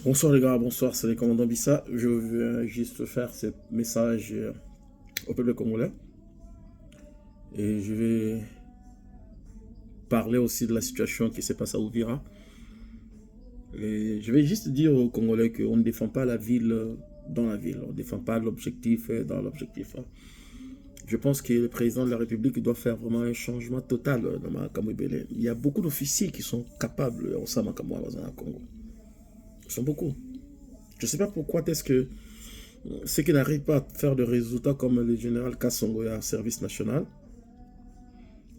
Bonsoir les gars, bonsoir, c'est le commandant Bissa. Je veux juste faire ce message au peuple congolais. Et je vais parler aussi de la situation qui se passe à Ouvira. Et je vais juste dire aux Congolais qu'on ne défend pas la ville dans la ville. On ne défend pas l'objectif dans l'objectif. Je pense que le président de la République doit faire vraiment un changement total dans Makamouibele. Il y a beaucoup d'officiers qui sont capables au Samakamwa dans le Congo. Ils sont beaucoup. Je ne sais pas pourquoi est-ce que ceux qui n'arrivent pas à faire de résultats comme le général Kassongo à service national,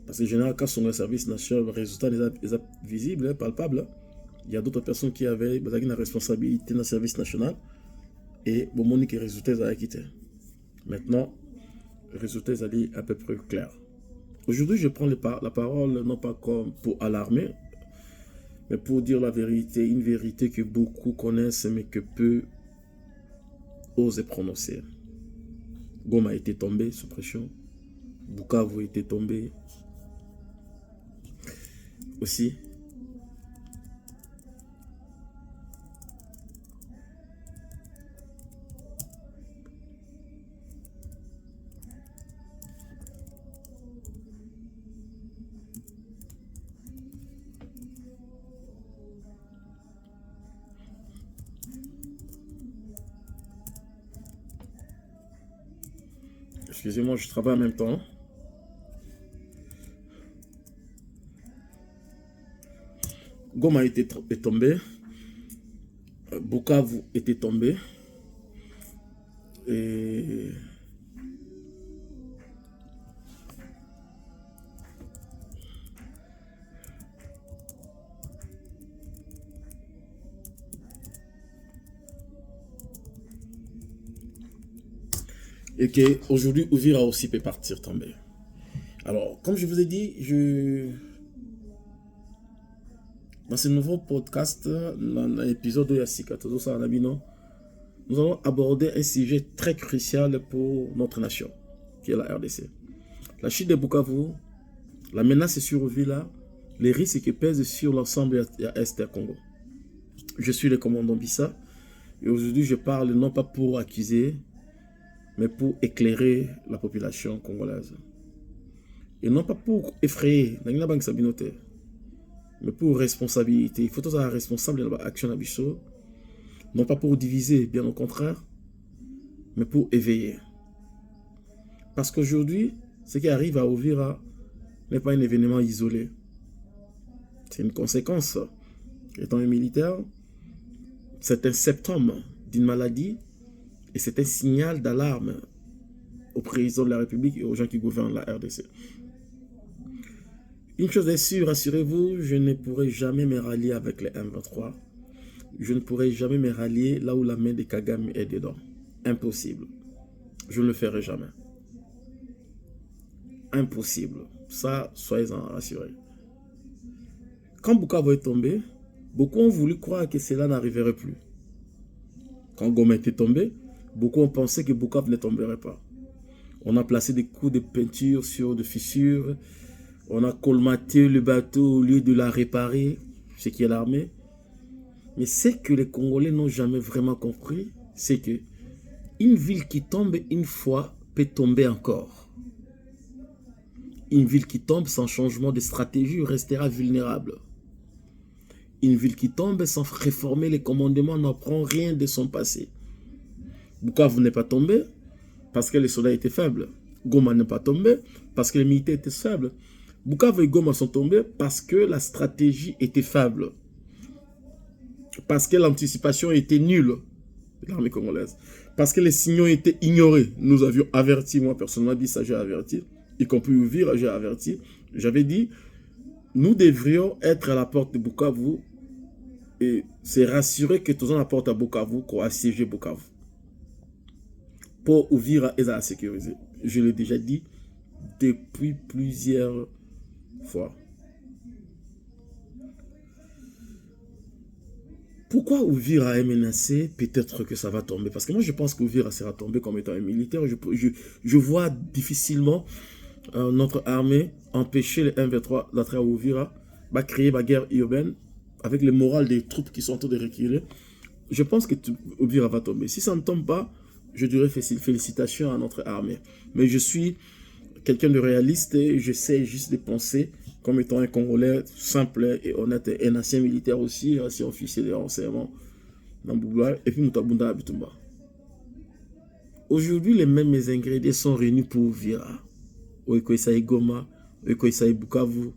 parce que le général Kassongo à service national, le résultat est visible, palpable. Il y a d'autres personnes qui avaient une responsabilité dans le service national et bon, monique les résultats ont quitté. Maintenant, les résultats sont à peu près clairs. Aujourd'hui, je prends la parole non pas comme pour alarmer, mais pour dire la vérité, une vérité que beaucoup connaissent mais que peu osent prononcer. Goma a été tombé sous pression. Bukavu a été tombé aussi. Excusez-moi, je travaille en même temps. Goma est tombé. Bukavu était tombé. Et qu'aujourd'hui, Ouvira aussi peut partir tomber. Alors, comme je vous ai dit, dans ce nouveau podcast, dans l'épisode de Yassika, nous allons aborder un sujet très crucial pour notre nation, qui est la RDC. La chute de Bukavu, la menace sur Ouvira, les risques qui pèsent sur l'ensemble de l'Est du Congo. Je suis le commandant Bissa, et aujourd'hui je parle non pas pour accuser, mais pour éclairer la population congolaise. Et non pas pour effrayer, mais pour responsabilité. Il faut tous être responsable de l'action d'Abisso, non pas pour diviser, bien au contraire, mais pour éveiller. Parce qu'aujourd'hui, ce qui arrive à Ouvira n'est pas un événement isolé. C'est une conséquence. Étant un militaire, c'est un symptôme d'une maladie et c'est un signal d'alarme au président de la République et aux gens qui gouvernent la RDC. Une chose est sûre, rassurez-vous, je ne pourrai jamais me rallier avec les M23. Je ne pourrai jamais me rallier là où la main de Kagame est dedans. Impossible. Je ne le ferai jamais. Impossible. Ça, soyez-en rassurés. Quand Bukavu est tombé, beaucoup ont voulu croire que cela n'arriverait plus. Quand Goma était tombé, beaucoup ont pensé que Bukavu ne tomberait pas. On a placé des coups de peinture sur des fissures. On a colmaté le bateau au lieu de la réparer, ce qui est l'armée. Mais ce que les Congolais n'ont jamais vraiment compris, c'est que une ville qui tombe une fois peut tomber encore. Une ville qui tombe sans changement de stratégie restera vulnérable. Une ville qui tombe sans réformer les commandements n'apprend rien de son passé. Bukavu n'est pas tombé parce que les soldats étaient faibles. Goma n'est pas tombé parce que les militaires étaient faibles. Bukavu et Goma sont tombés parce que la stratégie était faible. Parce que l'anticipation était nulle de l'armée congolaise. Parce que les signaux étaient ignorés. Nous avions averti, moi personnellement, dit ça, j'ai averti. Y compris Ouvira, j'ai averti. J'avais dit, nous devrions être à la porte de Bukavu et c'est rassurer que tous à la porte à Bukavu qu'on a assiégé Bukavu. Pour Ouvira et à sécuriser. Je l'ai déjà dit depuis plusieurs fois. Pourquoi Ouvira est menacé? Peut-être que ça va tomber. Parce que moi, je pense qu'Ouvira sera tombé comme étant un militaire. Je vois difficilement notre armée empêcher les M23 d'entrer à Ouvira, va créer la guerre urbaine avec le moral des troupes qui sont en train de reculer. je pense que Uvira va tomber. Si ça ne tombe pas, je dirais félicitations à notre armée. Mais je suis quelqu'un de réaliste et j'essaie juste de penser comme étant un Congolais simple et honnête, et un ancien militaire aussi, ancien officier de renseignement dans Bouba, et puis Moutabunda Abitumba. Aujourd'hui, les mêmes ingrédients sont réunis pour Uvira. Oikoisai Goma, Oikoisai Bukavu,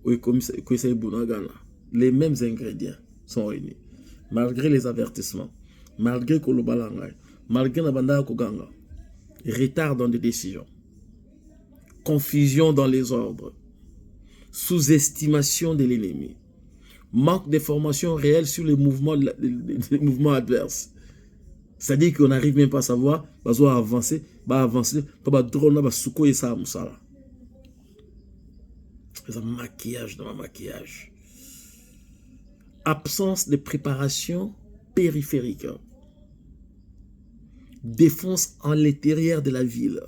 Oikoisai Bunagana. Les mêmes ingrédients sont réunis. Malgré les avertissements, malgré Kolobalanga, malgré Nabanda Koganga, retard dans les décisions, confusion dans les ordres, sous-estimation de l'ennemi, manque d'informations réelles sur les mouvements adverses. C'est-à-dire qu'on n'arrive même pas à savoir, va avancer, pas drone, va souko et ça, moussala. C'est un maquillage dans le maquillage. Absence de préparation périphérique. Défense en l'intérieur de la ville.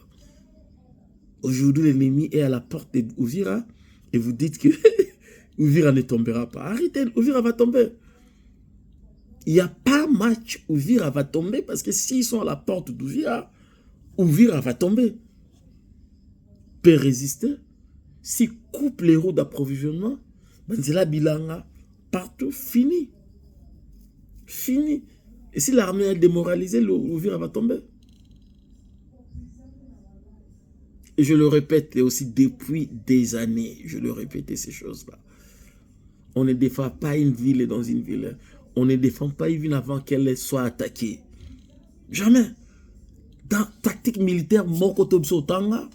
Aujourd'hui, l'ennemi est à la porte d'Uvira et vous dites que Uvira ne tombera pas. Arrêtez, Uvira va tomber. Il n'y a pas match, Uvira va tomber parce que s'ils sont à la porte d'Uvira, Uvira va tomber. Peut résister. S'ils coupent les roues d'approvisionnement, Banzela Bilanga, partout, fini. Fini. Et si l'armée est démoralisée, Uvira va tomber. Et je le répète aussi depuis des années, je le répète ces choses-là. On ne défend pas une ville dans une ville. On ne défend pas une ville avant qu'elle soit attaquée. Jamais. Dans la tactique militaire, Mokotobso Tanga,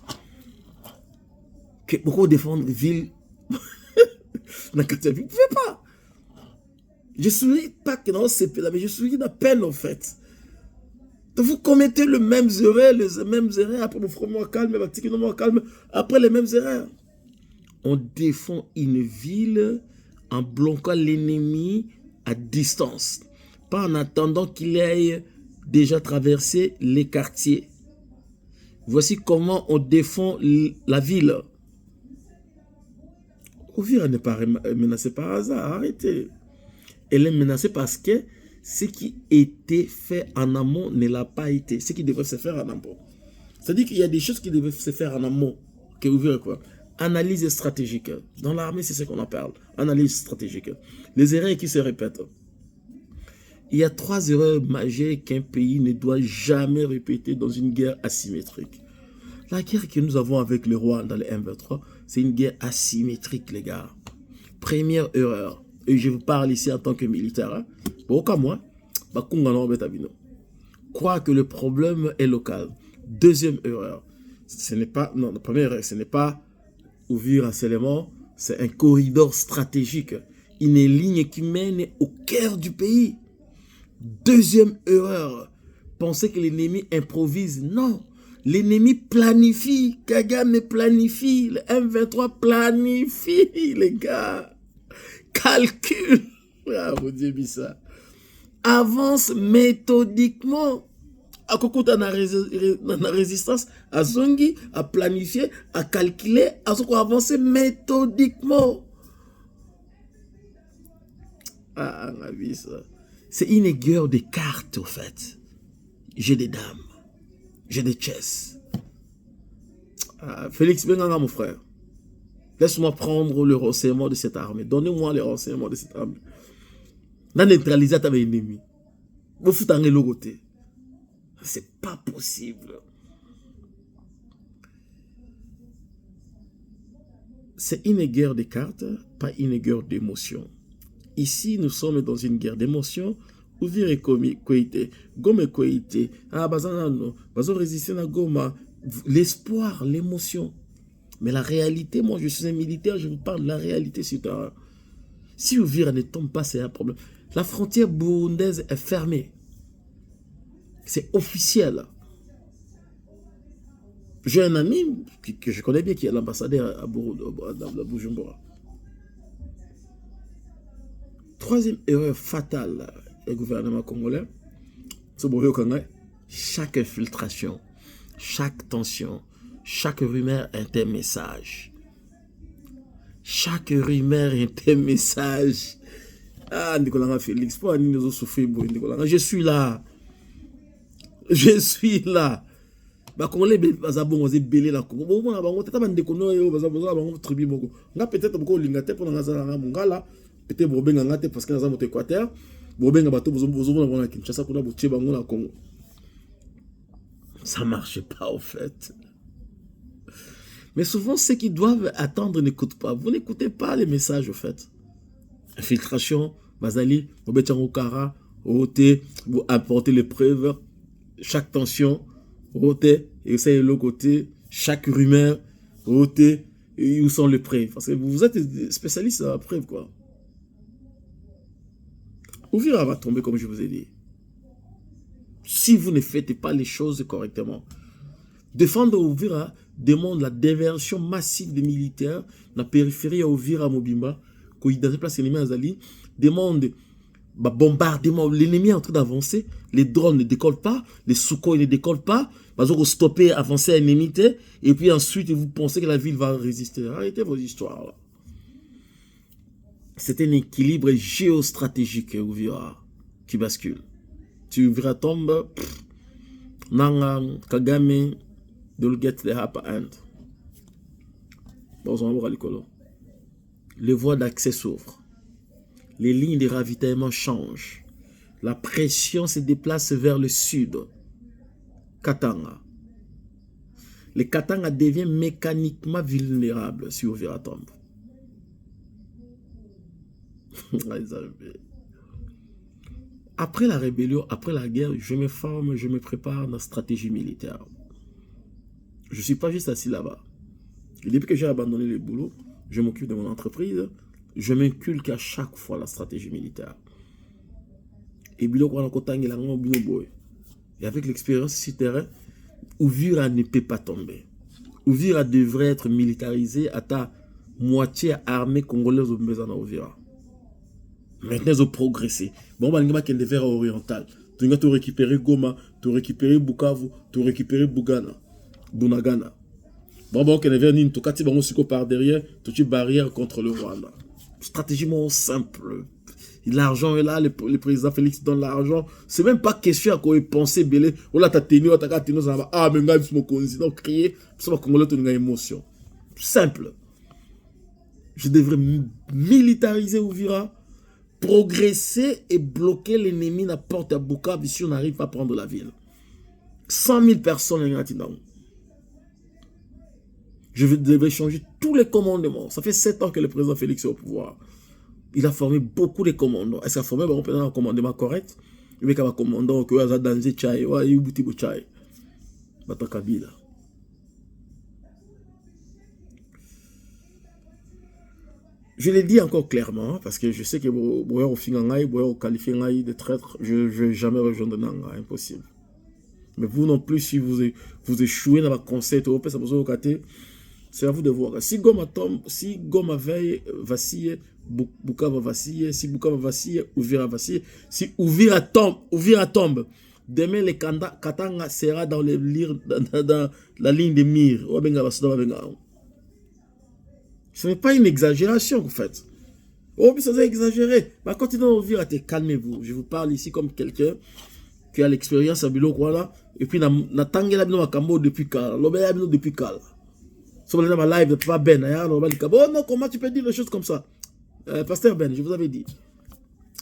que beaucoup défendent une ville, vous ne pouvez pas. Je ne souris pas que dans ce pays-là, mais je souris de peine en fait. Vous commettez les mêmes erreurs, après vous ferez calme, après les mêmes erreurs. On défend une ville en bloquant l'ennemi à distance, pas en attendant qu'il ait déjà traversé les quartiers. Voici comment on défend la ville. Uvira n'est pas menacée par hasard, arrêtez. Elle est menacée parce que ce qui était fait en amont ne l'a pas été. Ce qui devait se faire en amont. C'est-à-dire qu'il y a des choses qui devaient se faire en amont. Que vous verrez quoi. Analyse stratégique. Dans l'armée, c'est ce qu'on en parle. Analyse stratégique. Les erreurs qui se répètent. Il y a 3 erreurs majeures qu'un pays ne doit jamais répéter dans une guerre asymétrique. La guerre que nous avons avec le roi dans les M23, c'est une guerre asymétrique, les gars. Première erreur. Et je vous parle ici en tant que militaire. Aucun moi, croire que le problème est local. Deuxième erreur. Ce n'est pas, non, la première erreur, ce n'est pas ouvrir un seulement, c'est un corridor stratégique. Une ligne qui mène au cœur du pays. Deuxième erreur. Penser que l'ennemi improvise. Non. L'ennemi planifie. Kagame planifie. Le M23 planifie, les gars. Calcul. Ah, mon Dieu, ça. Avance méthodiquement. À Kokota na résistance, à Zongi, à planifier, à calculer, à ce qu'on avance méthodiquement. Ah, on a vu ça. C'est une guerre de cartes, au fait. J'ai des dames. J'ai des chess. Ah, Félix Benganga, mon frère. Laisse-moi prendre le renseignement de cette armée. Donnez-moi les renseignements de cette armée. N'a neutralisé ta ennemi. Vous foutez en côté. C'est pas possible. C'est une guerre de cartes, pas une guerre d'émotions. Ici, nous sommes dans une guerre d'émotions. Ouvrir Koïté, Gome Koïté, Bazanano, Bazo résister à Goma. L'espoir, l'émotion. Mais la réalité, moi je suis un militaire, je vous parle de la réalité sur terrain. Si Uvira ne tombe pas, c'est un problème. La frontière burundaise est fermée. C'est officiel. J'ai un ami que je connais bien qui est l'ambassadeur à Bujumbura. Troisième erreur fatale du gouvernement congolais, c'est chaque infiltration, chaque tension, chaque rumeur est un message. Chaque rumeur est un message. Ah, Nicolas Félix, pour nous souffrir, Nicolas. Je suis là. Je suis là. Bah, Congolais, bazabon, on belé la Congo. Bon, on a peut-être un déconno, bazabon, tribu, moko. On a peut-être beaucoup de lingate pour la Mongala. Peut-être Boben Ngate parce que nous avons Équateur. Boben Bato, vous avez Kinshasa, pour la boutique, Bango, la Congo. Ça marche pas, au fait. Mais souvent, ceux qui doivent attendre n'écoutent pas. Vous n'écoutez pas les messages, au fait. Infiltration, Bazali, Bobetchango Kara, OT, vous apportez les preuves, chaque tension, OT, et ça est le côté, chaque rumeur, OT, et où sont les preuves. Parce que vous êtes spécialiste à la preuve, quoi. Ouvira va tomber, comme je vous ai dit. Si vous ne faites pas les choses correctement. Défendre Ouvira demande la diversion massive des militaires dans la périphérie à Ouvira Mobimba, qui dans une place ennemie à Zali, demande bombardement. L'ennemi est en train d'avancer, les drones ne décollent pas, les Sukhoi ne décollent pas, vous stoppez, avancer à l'ennemi, et puis ensuite vous pensez que la ville va résister. Arrêtez vos histoires là. C'est un équilibre géostratégique Ouvira qui bascule. Si Ouvira tombe, Nanga, Kagame, they'll get the upper hand. Les voies d'accès s'ouvrent. Les lignes de ravitaillement changent. La pression se déplace vers le sud. Katanga. Le Katanga devient mécaniquement vulnérable si Ouvira tombe. Après la rébellion, après la guerre, je me forme, je me prépare dans la stratégie militaire. Je ne suis pas juste assis là-bas. Et depuis que j'ai abandonné le boulot, je m'occupe de mon entreprise, je m'inculque à chaque fois la stratégie militaire. Et avec l'expérience sur terrain, Ouvira ne peut pas tomber. Ouvira devrait être militarisé à ta moitié armée congolaise au Mbezana Ouvira. Maintenant, ils ont progressé. Bon, il y a des vers orientales. Tu as récupéré Goma, tu as récupéré Bukavu, tu as récupéré Bunagana. Bon, il y a des vers par derrière, tu as barrière contre le Rwanda. Stratégiquement simple. L'argent est là, le président Félix donne l'argent. C'est même pas question à quoi penser, belé. Ou là, tu as tenu, ah, mais là, je suis donc crier. C'est pas Congolais, tu as une émotion. Simple. Je devrais militariser Ouvira, progresser et bloquer l'ennemi à la porte à Bukavu si on n'arrive pas à prendre la ville. 100 000 personnes. Je devrais changer tous les commandements. Ça fait 7 ans que le président Félix est au pouvoir. Il a formé beaucoup de commandants. Est-ce qu'il a formé un commandement correct? Il y a un commandant qui a dans les chai, il y a un bouti chai. Bata Kabila. Je l'ai dit encore clairement, parce que je sais que vous avez qualifié de traître, je ne vais jamais rejoindre Nanga, impossible. Mais vous non plus, si vous échouez dans la conseil européen, c'est à vous de voir. Si Goma tombe, si Goma veille, vacille, Bukavu vacille, si Bukavu vacille, Ouvira vacille, si Ouvira tombe, demain le Katanga sera dans la ligne de mire. Ce n'est pas une exagération, en fait. Oh, mais ça c'est exagéré. Bah, continuez à vivre, calmez-vous. Je vous parle ici comme quelqu'un qui a l'expérience à Bilo, voilà. Et puis, na tangela bino makambo depuis kala. Lobela bino depuis kala. So, on a live, pas Ben. Oh non, comment tu peux dire des choses comme ça? Pasteur Ben, je vous avais dit.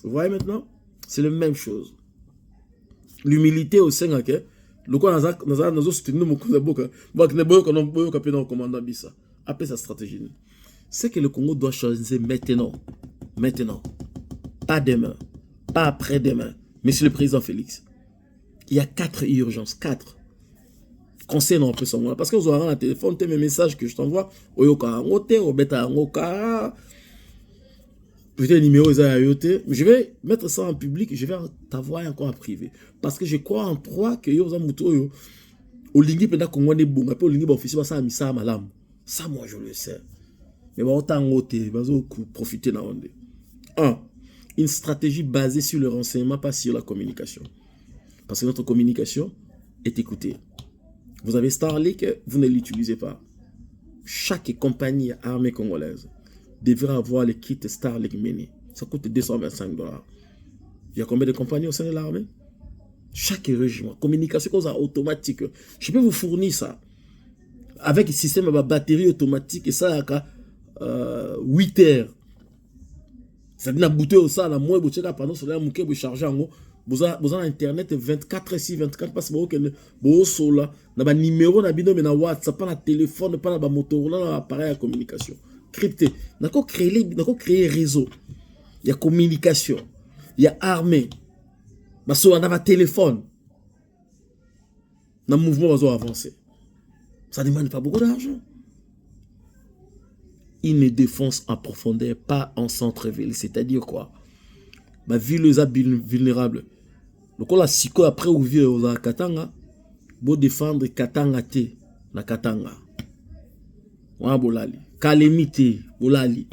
Vous voyez maintenant? C'est la même chose. L'humilité au sein, ok? Le quoi, nous soutenons mon cousin Boka. Après sa stratégie. C'est que le Congo doit changer maintenant. Maintenant. Pas demain. Pas après-demain. Monsieur le président Félix. Il y a 4 urgences. 4. Concernant un peu son monde. Parce que vous aurez un téléphone, mes messages que je t'envoie. Peut-être numéro je vais mettre ça en public. Je vais t'avoir encore en privé. Parce que je crois en toi que vous avez au lingui penda Congo ne bon. Après au lingui officiel ça misa malam. Ça moi je le sais. Mais bon, autant profiter dans le 1. Une stratégie basée sur le renseignement, pas sur la communication. Parce que notre communication est écoutée. Vous avez Starlink, vous ne l'utilisez pas. Chaque compagnie armée congolaise devrait avoir le kit Starlink Mini. Ça coûte 225 $. Il y a combien de compagnies au sein de l'armée? Chaque régiment, communication automatique. Je peux vous fournir ça. Avec le système de batterie automatique, et ça, 8 heures. C'est-à-dire, la bouteille au ça, la moins, vous avez pendant cela, vous chargez en haut. Vous avez Internet 24 sur 24 parce que vous avez un numéro, mais WhatsApp, pas de téléphone, pas de moteur, pas d'appareil à communication. Crypté. Nous avons créé un réseau. Il y a communication. Il y a armée. On a un téléphone. Dans le mouvement, va avancer. Ça ne demande pas beaucoup d'argent. Une défense en profondeur, pas en centre-ville. C'est-à-dire quoi? Ma ville est vulnérable. Donc, on a siko après ouvrir aux Katanga, pour défendre Katanga te na Katanga. Wa bolali. Kalemi te bolali.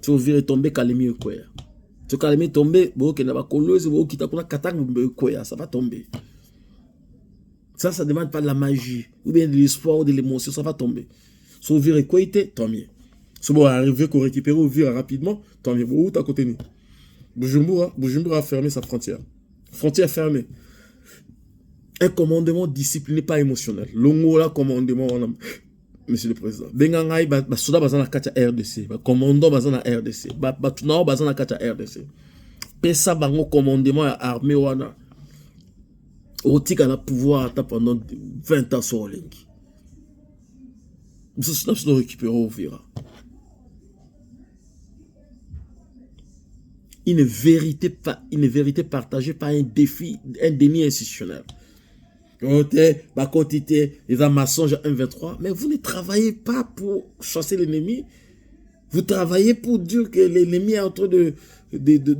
Tu ouvrir tomber Kalemi quoi? Tu Kalemi tomber, bo ke na ba koloze bo kita kuna Katanga quoi, ça va tomber. Ça demande pas de la magie ou bien de l'espoir ou de l'émotion, ça va tomber. Si ouvrir quoi tant mieux. Si vous arrivez qu'on récupère ouvrir rapidement, tant mieux. Où t'as côté nous? Bujumbura a fermé sa frontière. Frontière fermée. Un commandement discipliné, pas émotionnel. Longola commandement, monsieur le président. Bengangai, soda bazana kacha RDC. Commandant bazana RDC. Tunao bazana kacha RDC. Pesa bango commandement armé wana. Otika na pouvoir pendant 20 ans sur Link. Nous sommes récupérés au Vira. Une vérité partagée par un déni institutionnel. Les maçonges 1-23, mais vous ne travaillez pas pour chasser l'ennemi. Vous travaillez pour dire que l'ennemi est en train de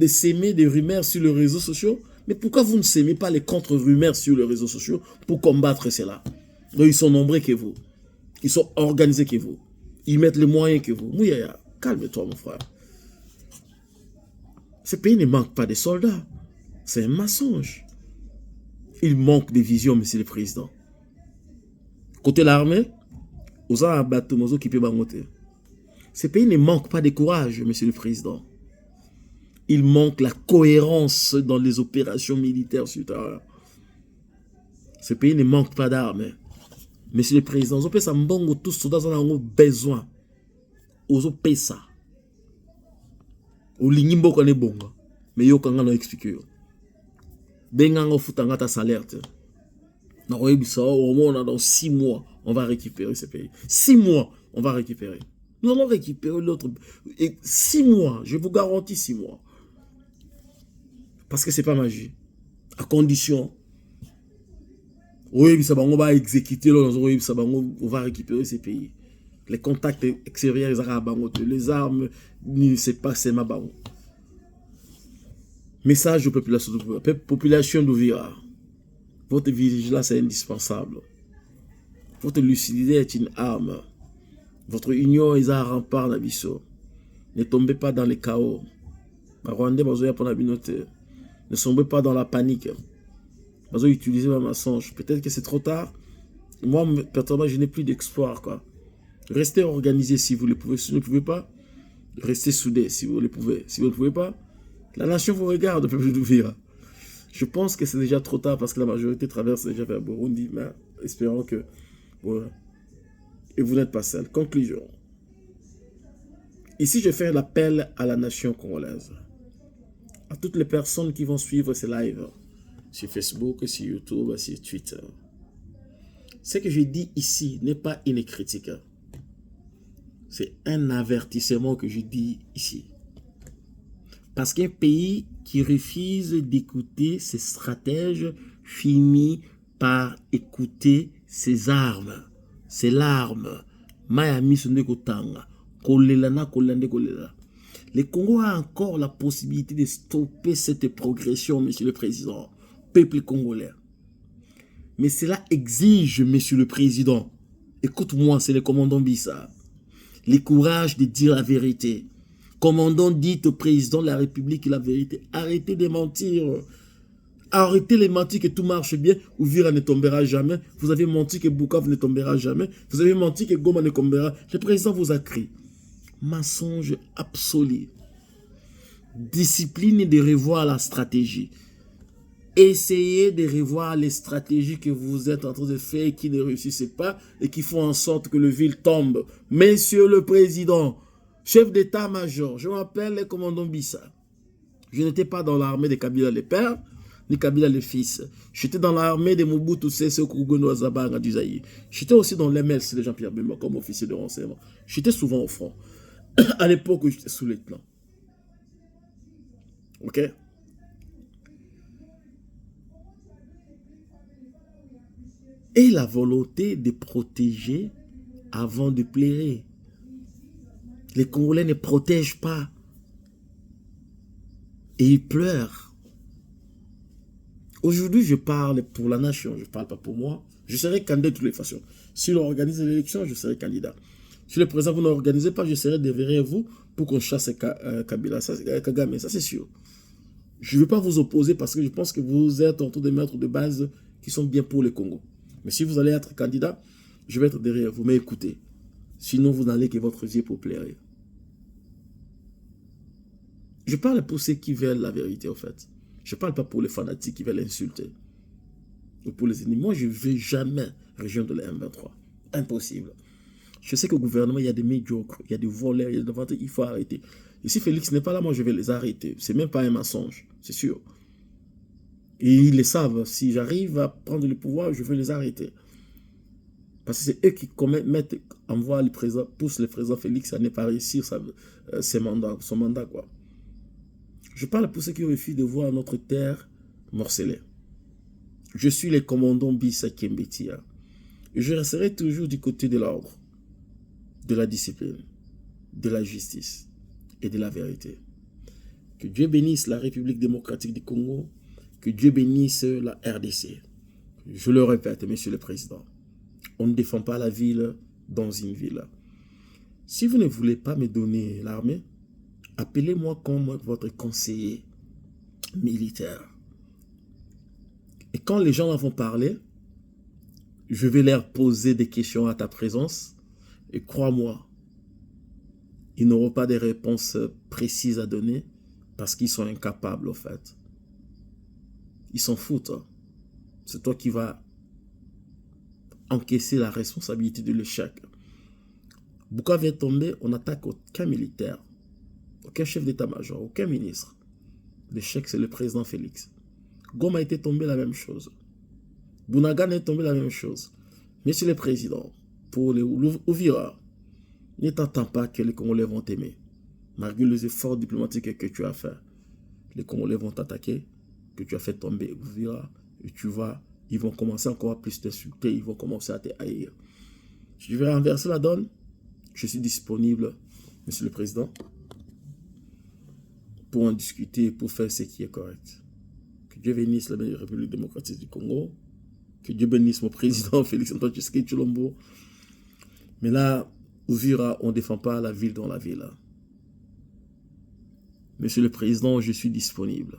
s'aimer des rumeurs sur les réseaux sociaux. Mais pourquoi vous ne s'aimez pas les contre-rumeurs sur les réseaux sociaux pour combattre cela? Donc ils sont nombreux que vous. Ils sont organisés que vous. Ils mettent les moyens que vous. Mouyaya, calme-toi mon frère. Ce pays ne manque pas de soldats. C'est un mensonge. Il manque de vision, monsieur le président. Côté l'armée, aux abattements qui peuvent monter. Ce pays ne manque pas de courage, monsieur le président. Il manque la cohérence dans les opérations militaires sur terrain. Ce pays ne manque pas d'armes. Monsieur le président, vous ça mbongo tous soldats ont besoin. Vous payez ça. Ou l'ingimbo qu'on est bon, mais yo quand on explique yo. Bengango futanga ta salaire. Dans 6 mois, on va récupérer ce pays. 6 mois, on va récupérer. Nous allons récupérer l'autre. Et 6 mois, je vous garantis 6 mois. Parce que c'est pas magie. À condition. Oui, on va exécuter, on va récupérer ces pays. Les contacts extérieurs, les armes, c'est pas c'est ma bango. Message aux populations d'Ouvira. Votre vigilance est indispensable. Votre lucidité est une arme. Votre union est un rempart d'abisso. Ne tombez pas dans les chaos. Ne sombrez pas dans la panique. Utilisez ma mensonge. Peut-être que c'est trop tard. Moi, personnellement, je n'ai plus d'espoir, quoi. Restez organisés si vous le pouvez. Si vous ne pouvez pas, restez soudés si vous le pouvez. Si vous ne pouvez pas, la nation vous regarde, le peuple d'Ouvira. Je pense que c'est déjà trop tard parce que la majorité traverse déjà vers Burundi, mais espérons que... Voilà. Et vous n'êtes pas seul. Conclusion. Ici, je fais l'appel à la nation congolaise. À toutes les personnes qui vont suivre ces lives sur Facebook, sur YouTube, sur Twitter. Ce que je dis ici n'est pas une critique. C'est un avertissement que je dis ici. Parce qu'un pays qui refuse d'écouter ses stratèges finit par écouter ses armes. C'est l'arme. Le Congo a encore la possibilité de stopper cette progression, monsieur le président, peuple congolais. Mais cela exige, monsieur le président, écoute-moi, c'est le commandant Bissa, le courage de dire la vérité. Commandant, dites au président de la République la vérité. Arrêtez de mentir. Arrêtez de mentir que tout marche bien. Ouvira ne tombera jamais. Vous avez menti que Bukavu ne tombera jamais. Vous avez menti que Goma ne tombera. Le président vous a crié. Mensonge absolu. discipline et de revoir la stratégie. Essayez de revoir les stratégies que vous êtes en train de faire et qui ne réussissent pas et qui font en sorte que le ville tombe. Monsieur le Président, chef d'état-major, je m'appelle le commandant Bissa. Je n'étais pas dans l'armée de Kabila le père, ni Kabila le fils. J'étais dans l'armée de Mobutu Sese Okugono Zabanga du Zaïre. J'étais aussi dans l'MLC de Jean-Pierre Bemba comme officier de renseignement. J'étais souvent au front. À l'époque où j'étais sous-lieutenant. Ok? Et la volonté de protéger avant de plairer. Les Congolais ne protègent pas. Et ils pleurent. Aujourd'hui, je parle pour la nation, je ne parle pas pour moi. Je serai candidat de toutes les façons. Si l'on organise l'élection, je serai candidat. Si le président vous n'organisez pas, je serai derrière vous pour qu'on chasse Kabila, Kagame, ça c'est sûr. Je ne veux pas vous opposer parce que je pense que vous êtes en train de mettre des bases qui sont bien pour le Congo. Mais si vous allez être candidat, je vais être derrière vous. Mais écoutez, sinon vous n'allez que votre yeux pour plaire. Je parle pour ceux qui veulent la vérité, en fait. Je ne parle pas pour les fanatiques qui veulent insulter. Ou pour les ennemis. Moi, je ne vais jamais rejoindre le M23. Impossible. Je sais qu'au gouvernement, il y a des médiocres, il y a des voleurs, il y a des venteurs, il faut arrêter. Et si Félix n'est pas là, moi, je vais les arrêter. Ce n'est même pas un mensonge, c'est sûr. Et ils le savent. Si j'arrive à prendre le pouvoir, je vais les arrêter. Parce que c'est eux qui envoient le président, poussent le président Félix à ne pas réussir son mandat, quoi. Je parle pour ceux qui refusent de voir notre terre morcelée. Je suis le commandant Bissa Kiembetia. Et je resterai toujours du côté de l'ordre, de la discipline, de la justice et de la vérité. Que Dieu bénisse la République démocratique du Congo, que Dieu bénisse la RDC. Je le répète, Monsieur le Président, on ne défend pas la ville dans une ville. Si vous ne voulez pas me donner l'armée, appelez-moi comme votre conseiller militaire. Et quand les gens vont parler, je vais leur poser des questions à ta présence. Et crois-moi, ils n'auront pas de réponses précises à donner parce qu'ils sont incapables, en fait. Ils s'en foutent. Hein. C'est toi qui vas encaisser la responsabilité de l'échec. Bukavu vient tomber, on n'attaque aucun militaire, aucun chef d'état-major, aucun ministre. L'échec, c'est le président Félix. Goma était tombé la même chose. Bunagana est tombé la même chose. Monsieur le Président, pour les Uvira, ne t'attends pas que les Congolais vont t'aimer. Malgré les efforts diplomatiques que tu as fait, les Congolais vont t'attaquer, que tu as fait tomber Uvira, et tu vas, ils vont commencer encore à plus t'insulter, ils vont commencer à te haïr. Je vais renverser la donne. Je suis disponible, Monsieur le Président, pour en discuter, pour faire ce qui est correct. Que Dieu bénisse la République démocratique du Congo. Que Dieu bénisse mon président Félix Antoine Tshisekedi Tshilombo. Mais là, Uvira, on ne défend pas la ville dans la ville. Monsieur le Président, je suis disponible.